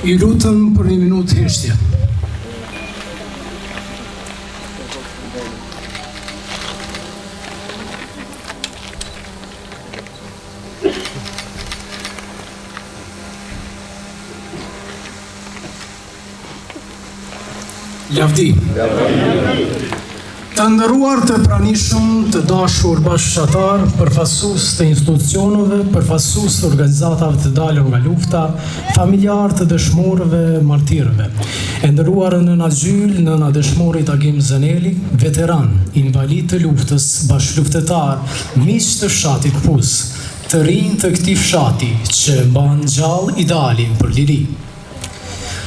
I lutëm për një minutë heshtje. Lavdi. Të ndëruar të pranishëm, të dashur bashkëshatar, përfaqësues të institucioneve, përfaqësues të organizatave të dalë nga lufta, familjar të dëshmorëve, martirëve. E ndëruar nëna Gjyl, nëna dëshmorit Agim Zeneli, veteran, invalid të luftës, bashkëluftëtar, miq të fshatit Kpuz, të rinj të këtij fshati që mban gjallë idealin për liri.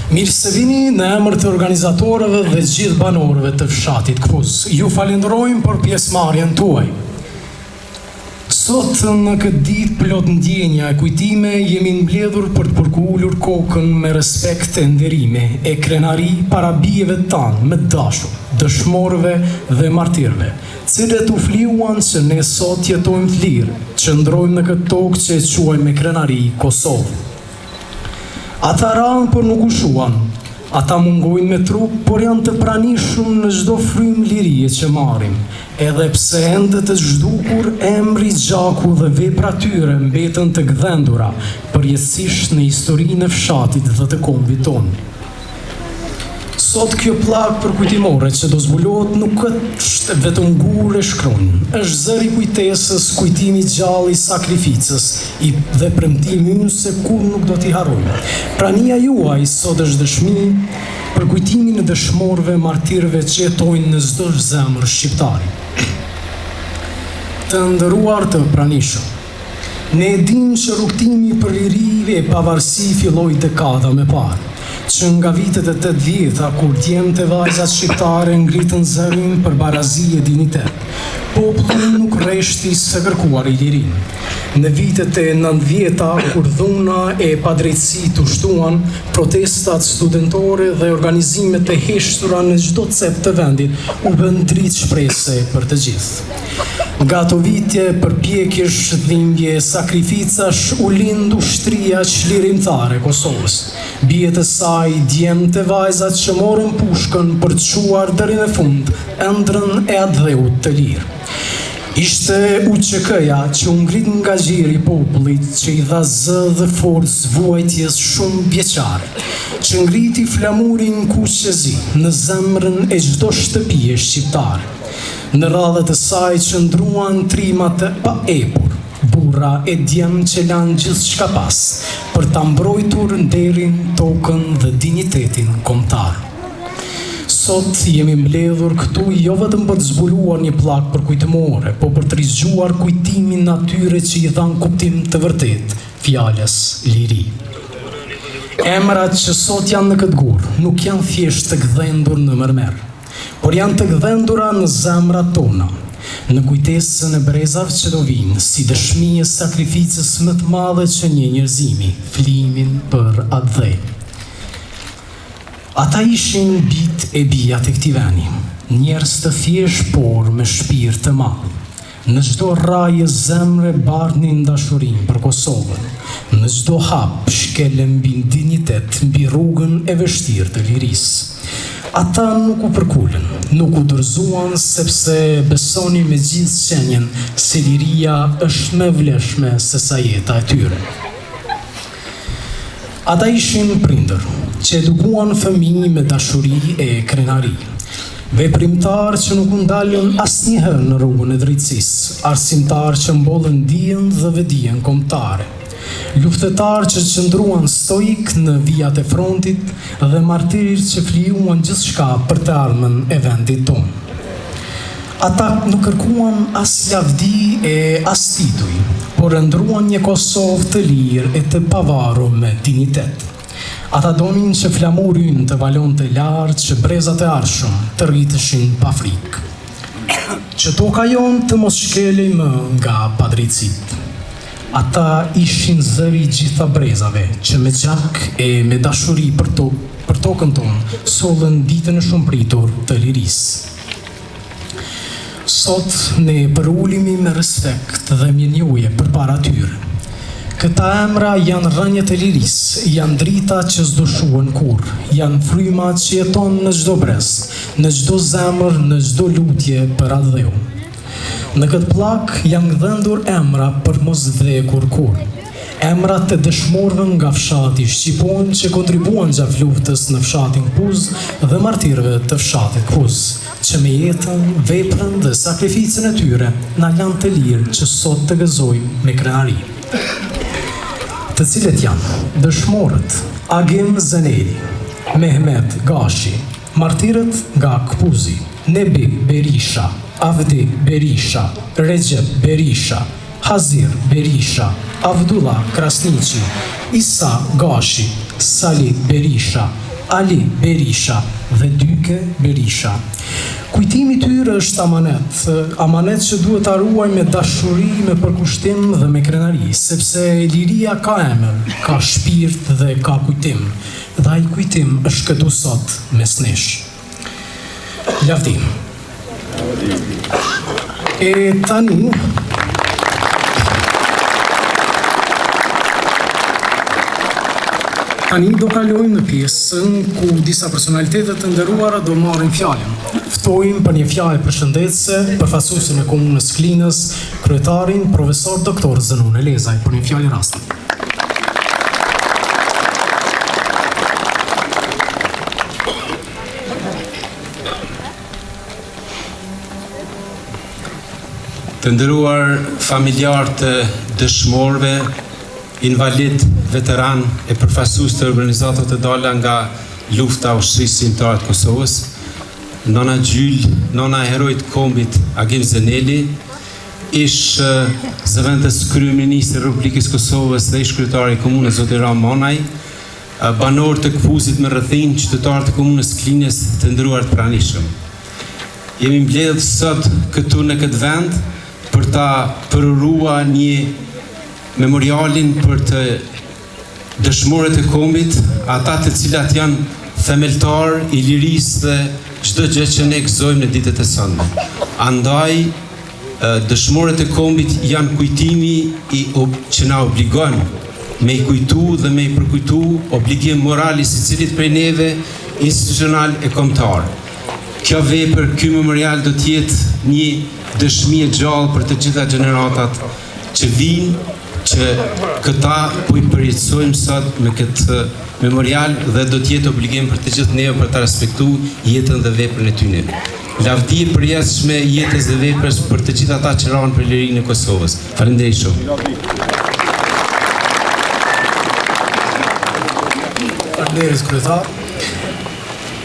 Mirë se vini në emër të organizatorëve dhe gjithë banorëve të fshatit Kpuz. Ju falenderojmë për pjesëmarrjen tuaj. Sot në këtë ditë plot ndjenja e kujtime jemi mbledhur për të përkullur kokën me respekt e nderime e krenari para bijeve tanë me dashur, dëshmorëve dhe martirëve, cilët u fliuan që ne sot jetojmë të lirë, që ndrojmë në këtë tokë që e quajmë me krenari Kosovë. Ata ranë për nuk ushuan, ata mungojnë me trup, por janë të pranishëm në çdo frym lirie që marrim, edhe pse ende të zhdukur emri, gjaku dhe vepra tyre mbetën të gdhendura, përjetësisht në historinë e fshatit dhe të kombit tonë. Sot kjo plak përkujtimore që do zbulohet nuk është vetëm gurë e shkronjë, është zëri kujtesës, kujtimi gjallë i sakrificës dhe premtimi ynë se kur nuk do t'i harrojmë. Prania juaj sot është dëshmi për kujtimin e dëshmorëve, martirëve që jetojnë në çdo zemër shqiptari. Të nderuar të pranishëm, ne e dimë që rrugtimi për liri e pavarësi filloi dekada më parë, që nga vitet e 80-ta, kur djemtë e vajzat shqiptare ngritën zërin për barazi e dinitet, populli nuk rreshti së kërkuar i lirin. Në vitet e 90-ta, kur dhuna e padrejtësi të shtuan, protestat studentore dhe organizimet e heshtura në çdo cep të vendit u bën dritë shprese për të gjithë. Nga ato vitje përpjekjesh, dhimbje, sakrificash, u lind ushtria çlirimtare e Kosovës. Bijet e saj, djemtë e vajzat që morën pushkën për të çuar deri në fund ëndrrën e atdheut të lirë. Ishte UÇK-ja që u ngrit nga gjiri i popullit, që i dha zë dhe forcë vuajtjes shumë vjeçare, që ngriti flamurin kuqezi në zemrën e çdo shtëpie shqiptare. Në radhët e saj që ndruan trimat e pa epur, burra e djem që lanë gjithçka pas, për ta mbrojtur nderin, tokën dhe dinjitetin kombëtar. Sot jemi mbledhur këtu jo vetëm për të zbuluar një plak përkujtimore, po për të rizgjuar kujtimin natyre që i dhan kuptim të vërtet fjalës liri. Emrat që sot janë në këtë gur nuk janë thjesht të gdhendur në mërmer, por janë të gdhendura në zemrat tona, në kujtesën e brezave që do vinë, si dëshmi e sakrificës më të madhe që një njerëzimi, flimin për atdhej. Ata ishin bit e bijat e këtij vendi, njerëz të thjesht por me shpirt të madh. Në çdo rrajë zemre bardhnin dashurinë për Kosovën, në çdo hap shkelen mbi dinjitet, mbi rrugën e vështirë të lirisë. Ata nuk u përkullën, nuk u dorëzuan sepse besonin me gjithë qenjen se liria është më vlefshme se sa jeta e tyre. Ata ishin prindër që edukuan fëmijë me dashuri e krenari, veprimtar që nuk u ndalën asnjëherë në rrugën e drejtësisë, arsimtar që mbollën dijen dhe vedijen kombëtare, luftëtar që qëndruan stoik në vijat e frontit dhe martir që flijuan gjithçka për të ardhmen e vendit tonë. Ata nuk kërkuan as lavdi e as tituj, por ndruan një Kosovë të lirë e të pavarur me dinjitet. Ata donin që flamuri ynë të valonte lart, që brezat e arshëm të rriteshin pa frikë. që toka jonë të mos shkelej më nga padrejtësit. Ata ishin zëri gjitha brezave që me gjak e me dashuri për tokën tonë sollën ditën e shumë pritur të lirisë. Sot ne përulimi me respekt dhe mirënjohje përpara tyre. Këta emra janë rënjët e lirisë, janë drita që s'do shuhen kurrë, janë fryma që jeton në çdo brez, në çdo zemër, në çdo lutje për atë dheu. Në këtë pllak janë dhëndur emra për mos vdekur kurrë. Emrat të dëshmorëve nga fshati shqipon që kontribuan gjatë luftës në fshatin Kpuz dhe martirëve të fshatit Kpuz, që me jetën, veprën dhe sakrificën e tyre na lanë të lirë që sot të gëzojmë me krenari. Të cilët janë dëshmorët Agim Zeneli, Mehmet Gashi, martirët nga Kpuzi, Nebi Berisha, Avdi Berisha, Recep Berisha, Hazir Berisha, Avdullah Krasniqi, Isa Gashi, Sali Berisha, Ali Berisha dhe Dyke Berisha. Kujtimi tyre është amanet që duhet ta ruajmë me dashuri, me përkushtim dhe me krenari, sepse liria ka emër, ka shpirt dhe ka kujtim, dhe ai kujtim është këtu sot mes nesh. Lavdi. E tani do kalojmë në pjesën ku disa personalitetet të nderuara do marrin fjalën. Ftojmë për një fjalë përshëndetëse përfaqësuesin e Komunës Klinës, kryetarin profesor doktor Zënun Elezaj për një fjalë rasti. Të nderuar familjarë të dëshmorëve, invalid, veteran e përfaqësues të organizatave të dala nga lufta ushtrisë shqiptare të Kosovës, nona Gjyl, nona e herojit kombit Agim Zeneli, ish zëvendës kryeministri i Republikës Kosovës dhe ish kryetari i komunës zoti Ram Manaj, banor të Kpuzit me rrethin, qytetarë të komunës Klinës, të nderuar të pranishëm. Jemi mbledhur sot këtu në këtë vend për ta përuruar një memorialin për të dëshmorët e kombit, ata të cilat janë themeltar i lirisë dhe çdo gjë që ne gëzojmë në ditët e sotme. Andaj, dëshmorët e kombit janë kujtimi që na obligon me i kujtu dhe me i përkujtu obligim moral i secilit prej neve, institucional e kombëtar. Kjo vepër, ky memorial do të jetë një dëshmi e gjallë për të gjitha gjeneratat që vinë, që këta po i përjetësojmë sot me këtë memorial dhe do të jetë obligim për të gjithë neve për të respektu jetën dhe veprën e tyre. Lavdi e përjetshme jetës dhe veprës për të gjithë ata që ranë për lirinë e Kosovës. Faleminderit shumë. Faleminderit kryetar.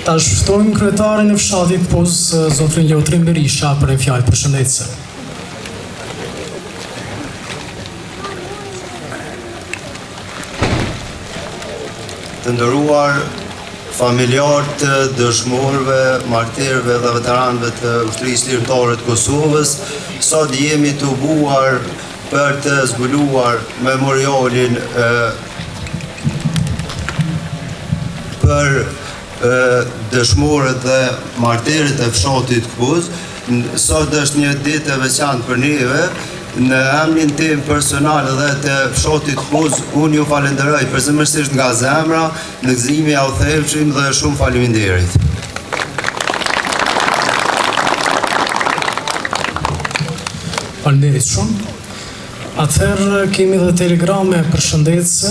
Tash ftojmë kryetarin e fshatit Kpuz, zotrin Leutrim Berisha për një fjalë përshëndetëse. Të nderuar familjarë të dëshmorëve, martirëve dhe veteranëve të ushtrisë lirimtare të Kosovës, sot jemi të ubuar për të zbuluar memorialin për dëshmorët dhe martirët e fshatit Kpuz. Sot është një ditë e veçantë për neve. Në emrin tim personal dhe të fshatit Kpuz, unë ju falenderoj përzemërsisht nga zemra, në gëzimi ja u thellshim dhe shumë faleminderit. Faleminderit shumë. Atëherë kemi dhe telegrame përshëndetëse.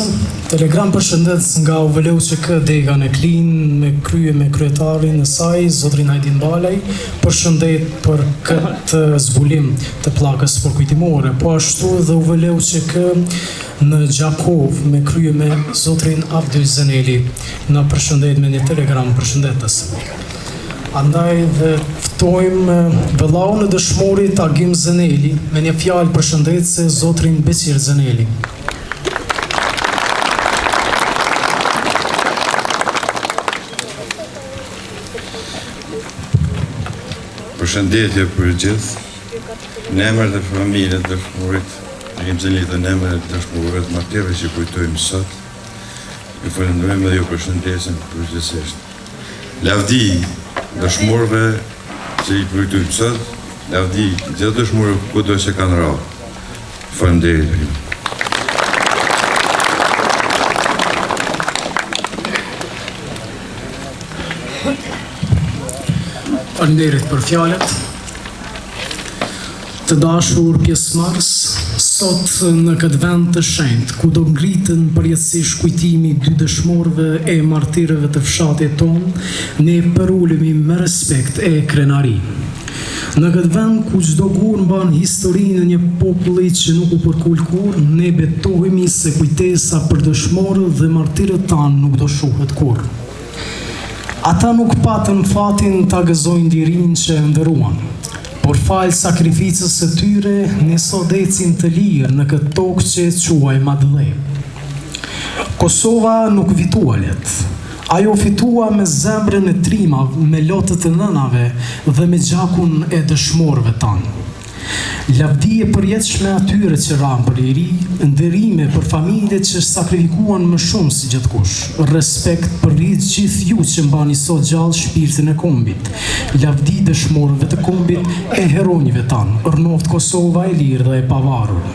Telegram përshëndetës nga UVLUÇK Dega në Klinë me kryetarin e saj, zotrin Hajdin Balaj, përshëndet për këtë zbulim të pllakës përkujtimore, po ashtu dhe UVLUÇK në Gjakov me krye me zotrin Avdi Zeneli në përshëndet me një telegram përshëndetës. Andaj dhe ftojmë vëllaun e dëshmorit Agim Zeneli me një fjalë përshëndetëse zotrin Beqir Zeneli. përshëndetje për gjithë, në emër të familjes të dëshmorit, ne kemi zënë në emër të dëshmorëve të martirëve që kujtojmë sot, ju falenderojmë dhe ju përshëndesim përgjithsisht. Lavdi dëshmorëve që i kujtojmë sot, lavdi gjithë dëshmorëve kudo që kanë rrahur. Faleminderit. Faleminderit për fjalët. Të dashur pjesëmarrës, sot në këtë vend të shenjtë, ku do ngritën përjetësisht kujtimi dy dëshmorëve e martirëve të fshatit tonë, ne përulemi me respekt e krenari. Në këtë vend ku çdo gur mban historinë e një populli që nuk u përkul kurrë, ne betohemi se kujtesa për dëshmorët dhe martirët tanë nuk do shohet kurrë. Ata nuk patën fatin ta gëzojnë lirinë që e ndëruan, por falë sakrificës së tyre, ne sot ecim të lirë në këtë tokë që e quajmë Madhëllë. Kosova nuk fitua lehtë. Ajo fitua me zemrën e trima, me lotët e nënave dhe me gjakun e dëshmorëve tanë. Lavdi e përjetshme atyre që ranë për liri, nderime për familjet që sakrifikuan më shumë si gjithkush, respekt për gjithë ju që mbani sot gjallë shpirtin e kombit, lavdi dëshmorëve të kombit e heronjve tanë, ërnoft Kosova e lirë dhe e pavarur.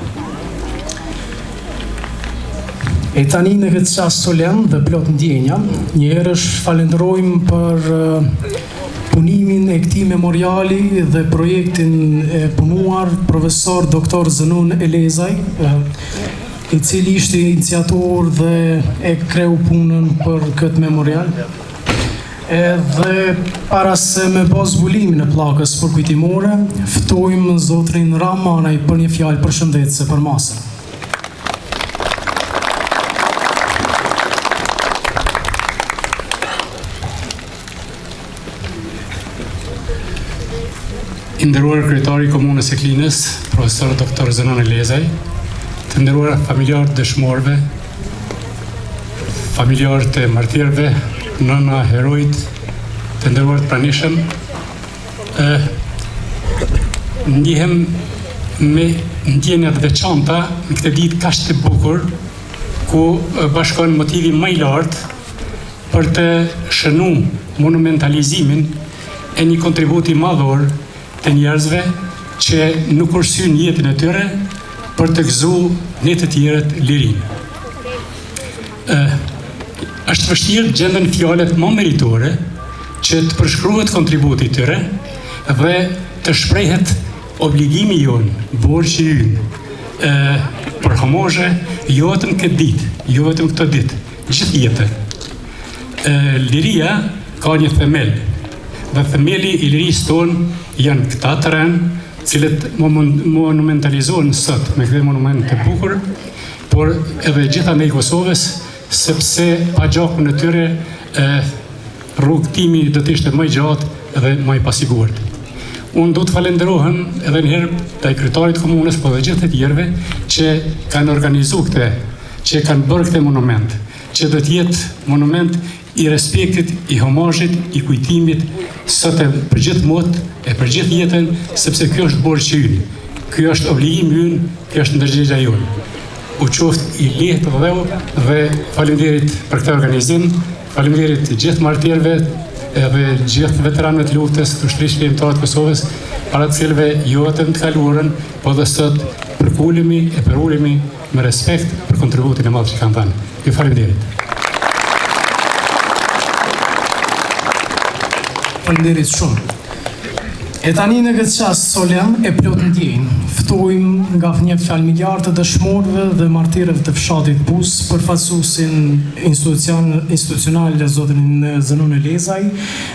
E tani në këtë qasë solen dhe plot ndjenja, njëherësh falenderojmë për punimin e këtij memoriali dhe projektin e punuar profesor Dr. Zënun Elezaj, i cili ishte iniciator dhe e kreu punën për këtë memorial. Edhe para se me bë zbulimin e pllakës përkujtimore, ftojmë zotrin Ramanaj për një fjalë përshëndetëse për masën. I nderuar kryetari i Komunës së Klinës, profesor Dr. Zënun Elezaj, të nderuar familjarë dëshmorëve, familjarë të martirëve, nëna herojt, të nderuar të pranishëm, ndihem me ndjenja të veçanta në këtë ditë kaq të bukur, ku bashkon motivi më i lartë për të shënuar monumentalizimin e një kontributi madhor të njerëzve që nuk ursyn jetën e tyre për të gëzuar në të tjerët lirinë. Është vështirë gjenden fjalët më meritore që të përshkruhet kontributi tyre dhe të shprehet obligimi jonë, borxhi ynë, për homozhe, jo vetëm këtë ditë, jo vetëm këtë ditë, gjithë jetën. Liria ka një themel, dhe themeli i lirisë tonë janë këta terrenë, cilët monumentalizohen sot me këtë monument të bukur, por edhe gjithandej Kosovës, sepse pa gjakun e tyre rrugtimi do të ishte më i gjatë dhe më i pasigurt. Unë do të falenderohem edhe njëherë ndaj kryetarit të komunës, po dhe gjithë të tjerëve që kanë organizuar këtë, që kanë bërë këtë monument, që do të jetë monument i respektit, i homazhit, i kujtimit, sot e për gjithë motë, e për gjithë jetën, sepse kjo është borxhi ynë, kjo është obligimi ynë, kjo është ndërgjegjja jonë. U qoftë i lehtë dhe faleminderit për këtë organizim, faleminderit gjithë martirëve edhe gjithë veteranëve të luftës të ushtrisë kombëtare të Kosovës, para të cilëve jo vetëm të kaluarën, po dhe sot përkulemi e përulemi me respekt për kontributin e madh që kanë dhënë. Ju faleminderit. Faleminderit shumë. E tani në këtë qasë solen e plot ndjenjë, ftojmë nga një familjarë të dëshmorëve dhe martirëve të fshatit Buz, përfaqësuesin institucional zotrin Zënun Elezaj,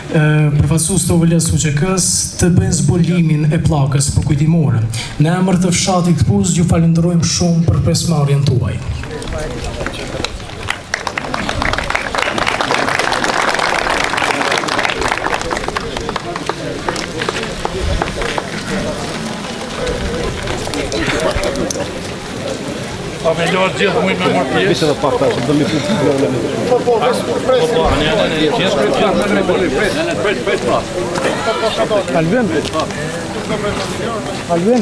përfaqësues të OVL-s UÇK-s, të bëjnë zbulimin e pllakës përkujtimore. Në emër të fshatit Buz ju falenderojmë shumë për pjesëmarrjen tuaj. Pa me lojë gjithë mujtë me mërë pjesë. Visë dhe pak ta, që dëmi punë të problem. Albin. Albin.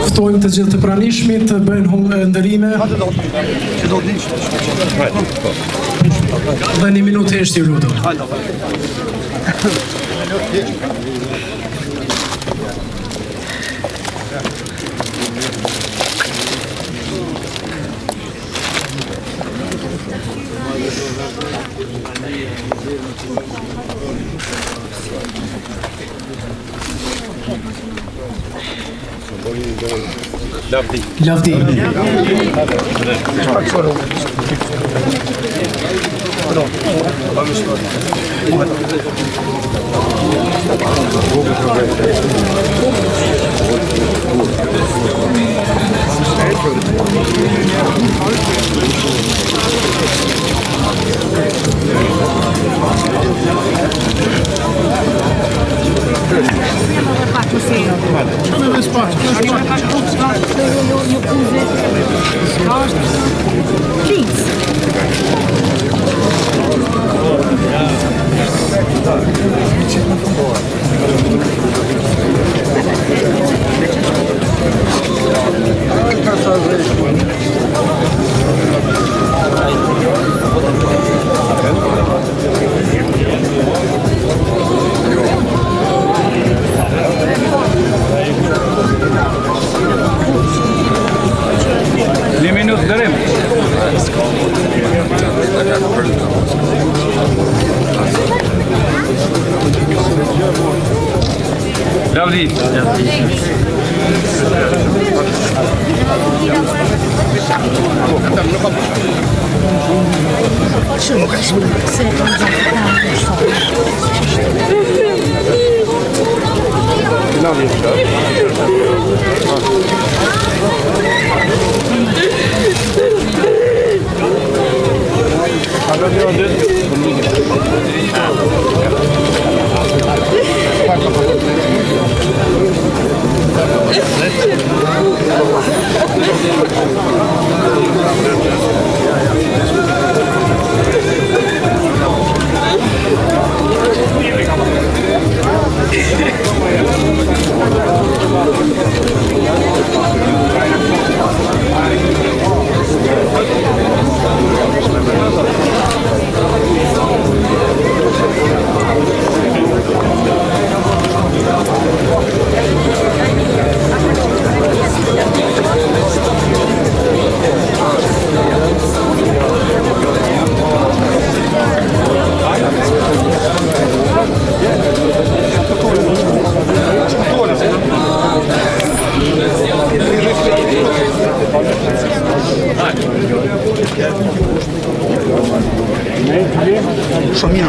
Ftojmë të gjithë të pranishmit të bëjnë ndërime. Dhe 1 minutë heshti ju lutem. Lavdi. Shumë mirë.